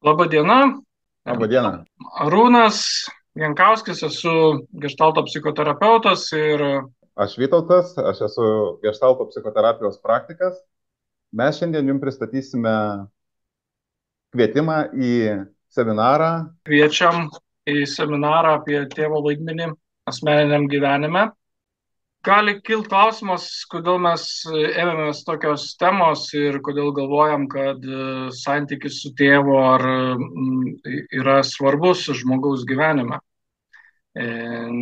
Labą dieną, Labą dieną. Arūnas Jankauskis, esu gestalto psichoterapeutas ir Aš Vytautas, aš esu gestalto psichoterapijos praktikas. Mes šiandien jums pristatysime kvietimą į seminarą. kviečiam į seminarą apie tėvo vaidmenį asmeniniam gyvenime. Gali kilti klausimas, kodėl mes ėmėmės tokios temos ir kodėl galvojam, kad santykis su tėvu yra svarbus žmogaus gyvenime.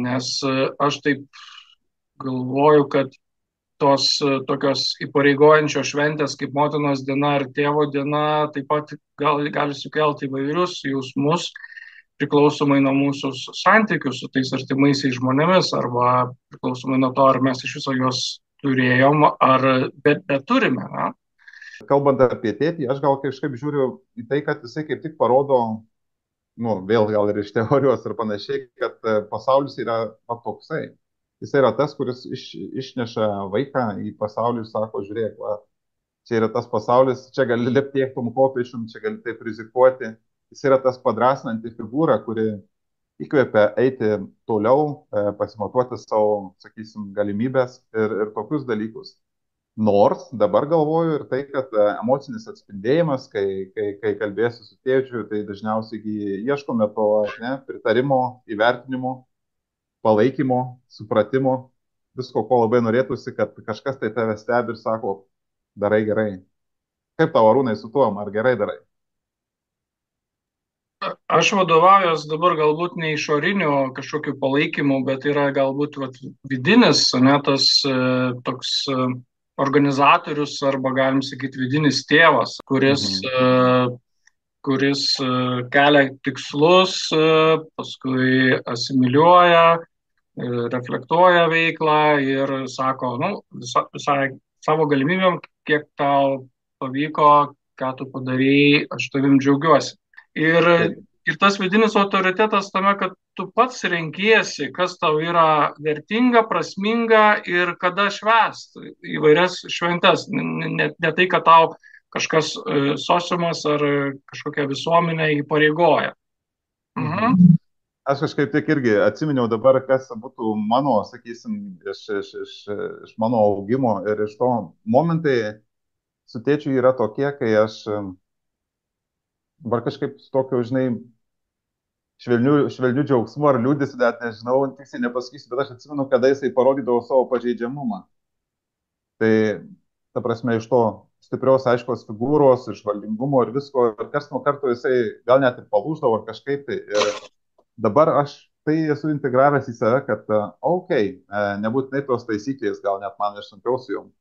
Nes aš taip galvoju, kad tokios įpareigojančios šventės kaip motinos diena ar tėvo diena taip pat gali sukelti įvairius jausmus, priklausomai nuo mūsų santykių su tais artimaisiais žmonėmis arba priklausomai nuo to, ar mes iš viso juos turėjom ar bet turime. Na? Kalbant apie tėtį, aš gal kažkaip žiūriu į tai, kad jisai kaip tik parodo, vėl gal ir iš teorijos ir panašiai, kad pasaulis yra toksai. Jis yra tas, kuris išneša vaiką į pasaulį ir sako, žiūrėk, va, čia yra tas pasaulis, čia gali lipti tiek tom kopėčiom, čia gali taip rizikuoti. Jis yra tas padrasinanti figūra, kuri įkvepia eiti toliau, pasimatuoti savo, sakysim, galimybės ir tokius dalykus. Nors dabar galvoju ir tai, kad emocinis atspindėjimas, kai kalbėsiu su tėčiu, tai dažniausiai ieškome to pritarimo, įvertinimo, palaikymo, supratimo, visko, ko labai norėtųsi, kad kažkas tai tave stebi ir sako, darai gerai. Kaip tavo Arūnai su tuo, ar gerai darai? Aš vadovaujuos dabar galbūt ne išoriniu kažkokiu palaikymu, bet yra galbūt vidinis, ne tas toks organizatorius arba galim sakyti vidinis tėvas, Mhm. kuris kelia tikslus, paskui asimiliuoja, reflektuoja veiklą ir sako, visai savo galimybėm, kiek tau pavyko, ką tu padarėjai, aš tavim džiaugiuosi. Ir, Taip. ir tas vidinis autoritetas tame, kad tu pats renkiesi, kas tau yra vertinga, prasminga ir kada švęst įvairias šventes. Ne tai, kad tau kažkas sociumas ar kažkokia visuomenė įpareigoja. Mhm. Mhm. Aš kažkaip tik irgi atsiminiau dabar, kas būtų mano, sakysim, iš mano augimo ir iš to momentai su tėčiu yra tokie, kai aš dabar kažkaip su tokiu, žinai, švelniu džiaugsmu ar liūdėsi, net nežinau, tiksliai nepasakysiu, bet aš atsimenu, kada jisai parodydavo savo pažeidžiamumą. Tai, ta prasme, iš to stiprios, aiškos figūros, iš valdingumo ir visko, ir kas nuo karto jisai gal net ir palūždavo ar kažkaip tai. Ir dabar aš tai esu integravęs į save, kad, nebūtinai tos taisyklės, gal net man ir sunkiau su jom,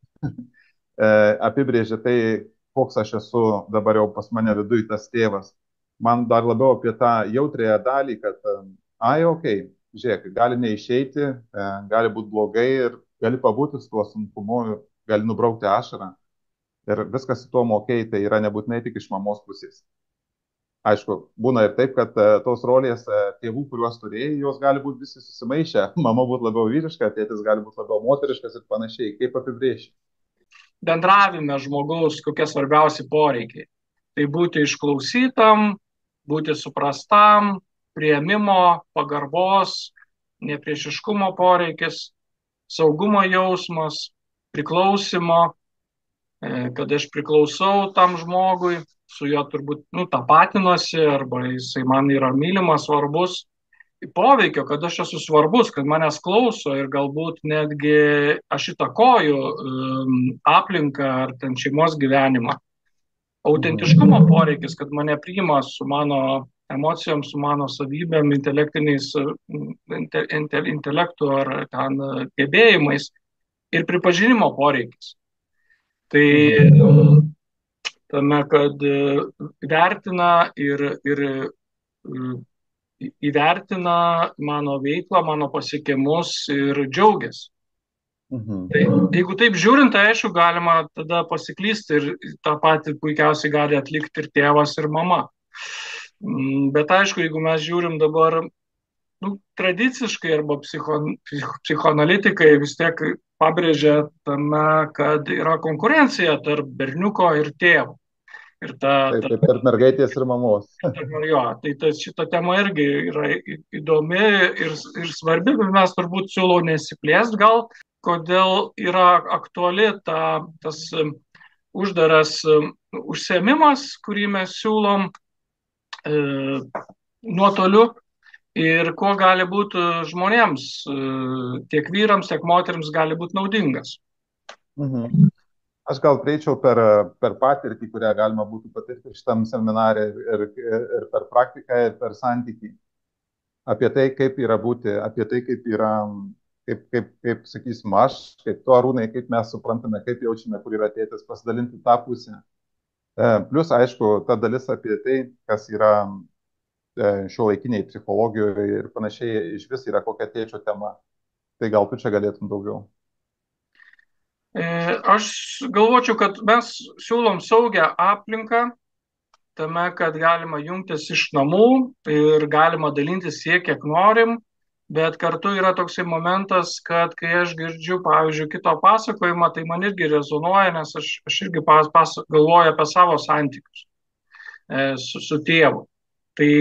apibrėžia tai, koks aš esu dabar jau pas mane viduje tas tėvas. Man dar labiau apie tą jautrąją dalį, kad, žiūrėk, gali neišeiti, gali būti blogai ir gali pabūti su tuo sunkumu, gali nubraukti ašarą. Ir viskas su tuo mokėjai, tai yra nebūtinai tik iš mamos pusės. Aišku, būna ir taip, kad tos rolės tėvų, kuriuos turėjai, jos gali būti visi susimaišę. Mama būtų labiau vyriška, tėtis gali būti labiau moteriškas ir panašiai. Kaip apibrėžti? Bendravime žmogaus kokie svarbiausi poreikiai. Tai būti išklausytam, būti suprastam, prieimimo, pagarbos, nepriešiškumo poreikis, saugumo jausmas, priklausimo, kad aš priklausau tam žmogui, su juo turbūt tapatinuosi arba jisai man yra mylimas, svarbus. Poveikio, kad aš esu svarbus, kad manęs klauso ir galbūt netgi aš įtakoju aplinką ar ten šeimos gyvenimą. Autentiškumo Mhm. poreikis, kad mane priima su mano emocijom, su mano savybėm, intelektiniais, intelektu ar ten gebėjimais ir pripažinimo poreikis. Tai Mhm. tame, kad vertina ir įvertina mano veiklą, mano pasiekimus ir džiaugiasi. Mhm. Tai jeigu taip žiūrint, tai aišku, galima tada pasiklysti ir tą patį puikiausiai gali atlikti ir tėvas, ir mama. Bet aišku, jeigu mes žiūrim dabar tradiciškai arba psichoanalitikai vis tiek pabrėžia tame, kad yra konkurencija tarp berniuko ir tėvo. Ir ta, Taip, ta, taip, tarp mergaitės ir mamos. jo, tai šita tema irgi yra įdomi ir svarbi, bet mes turbūt siūlau nesiplėst gal, kodėl yra aktuali tas uždaras užsiėmimas, kurį mes siūlom nuotoliu ir kuo gali būti žmonėms, tiek vyrams, tiek moteriams gali būti naudingas. Mhm. Aš gal prieičiau per patirtį, kurią galima būtų patirti šitam seminarė ir per praktiką, ir per santykį. Apie tai, kaip yra būti, apie tai, kaip yra, kaip sakysim, aš, kaip tu, Arūnai, kaip mes suprantame, kaip jaučiame, kur yra tėtis, pasidalinti tą pusę. Plus, aišku, ta dalis apie tai, kas yra šiuolaikiniai psichologijoje ir panašiai, iš vis yra kokia tėčio tema. Tai gal tu čia galėtum daugiau. Aš galvočiau, kad mes siūlom saugią aplinką, tame, kad galima jungtis iš namų ir galima dalintis tiek, kiek norim, bet kartu yra toksai momentas, kad kai aš girdžiu, pavyzdžiui, kito pasakojimą, tai man irgi rezonuoja, nes aš irgi galvoju apie savo santykius su tėvu. Tai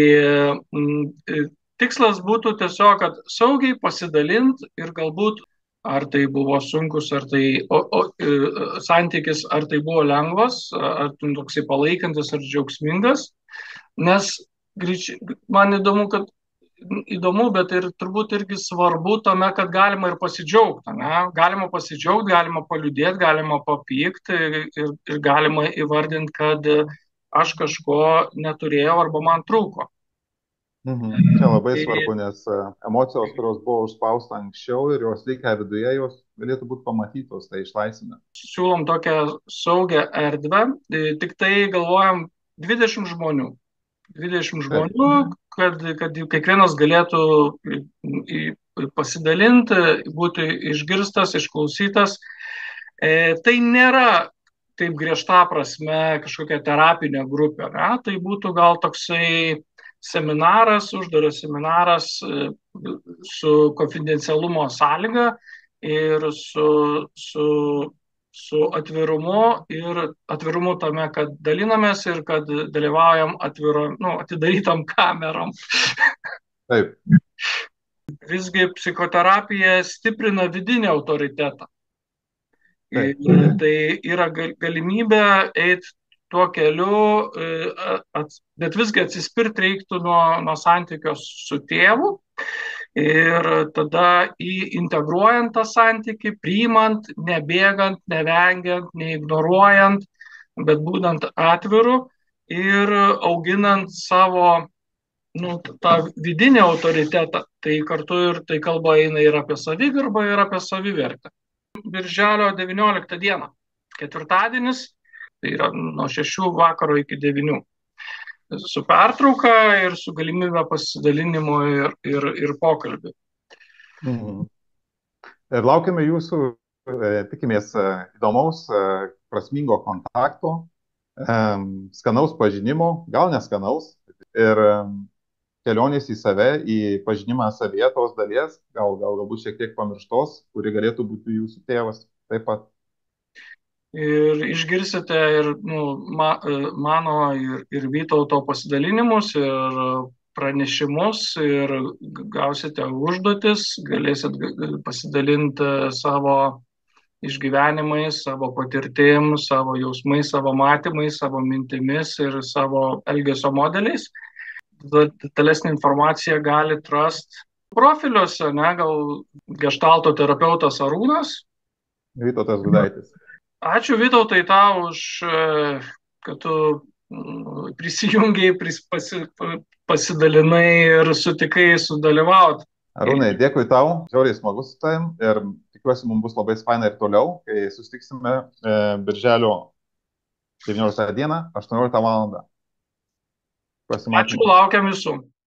tikslas būtų tiesiog, kad saugiai pasidalinti ir galbūt ar tai buvo sunkus, ar tai santykis, ar tai buvo lengvas, ar toksai palaikantis, ar džiaugsmingas. Nes man įdomu, bet ir turbūt irgi svarbu tame, kad galima ir pasidžiaugti. Ne? Galima pasidžiaugti, galima paliūdėti, galima papykti ir galima įvardinti, kad aš kažko neturėjau arba man trūko. Čia labai svarbu, nes emocijos, kurios buvo užspausta anksčiau ir jos likę viduje, jos galėtų būti pamatytos, tai išlaisvina. Siūlom tokią saugią erdvę, tik tai galvojam 20 žmonių. 20 žmonių, kad kiekvienas galėtų pasidalinti, būti išgirstas, išklausytas. Tai nėra taip griežta prasme kažkokia terapinė grupė, ne? Tai būtų gal toksai seminaras, uždaras seminaras su konfidencialumo sąlyga ir su atvirumu tame, kad dalinamės ir kad dalyvaujam atidarytam kameram. Taip. Visgi psichoterapija stiprina vidinį autoritetą. Taip. Tai yra galimybė eiti tuo keliu, bet visgi atsispirti reiktų nuo santykio su tėvu ir tada integruojant tą santykį, priimant, nebėgant, nevengiant, neignoruojant, bet būtent atviru ir auginant savo tą vidinį autoritetą. Tai kartu ir tai kalba eina ir apie savigarbą, ir apie savivertę. Birželio 19 dieną, ketvirtadienis, tai yra nuo 6 vakaro iki 9. Su pertrauka ir su galimybė pasidalinimo ir pokalbį. Ir laukiame jūsų, tikimės įdomaus, prasmingo kontakto, skanaus pažinimo, gal neskanaus, ir kelionės į save, į pažinimą savyje tos dalies, galbūt šiek tiek pamirštos, kuri galėtų būti jūsų tėvas taip pat. Ir išgirsite ir mano ir Vytauto pasidalinimus ir pranešimus ir gausite užduotis, galėsit pasidalinti savo išgyvenimais, savo patirtim, savo jausmais, savo matymais, savo mintimis ir savo elgesio modeliais. Detalesnį informaciją galite rasti profiliuose, gal Gestalto terapeutas Arūnas. Vytautas Gudaitis. Ačiū Vytautai tau už, kad tu prisijungiai, pasidalinai ir sutikai sudalyvauti. Arūnai, dėkui tau, žiauriai smagu su tavim ir tikiuosi mums bus labai faina ir toliau, kai susitiksime birželio 19 dieną, 18 val. Ačiū, laukiam visų.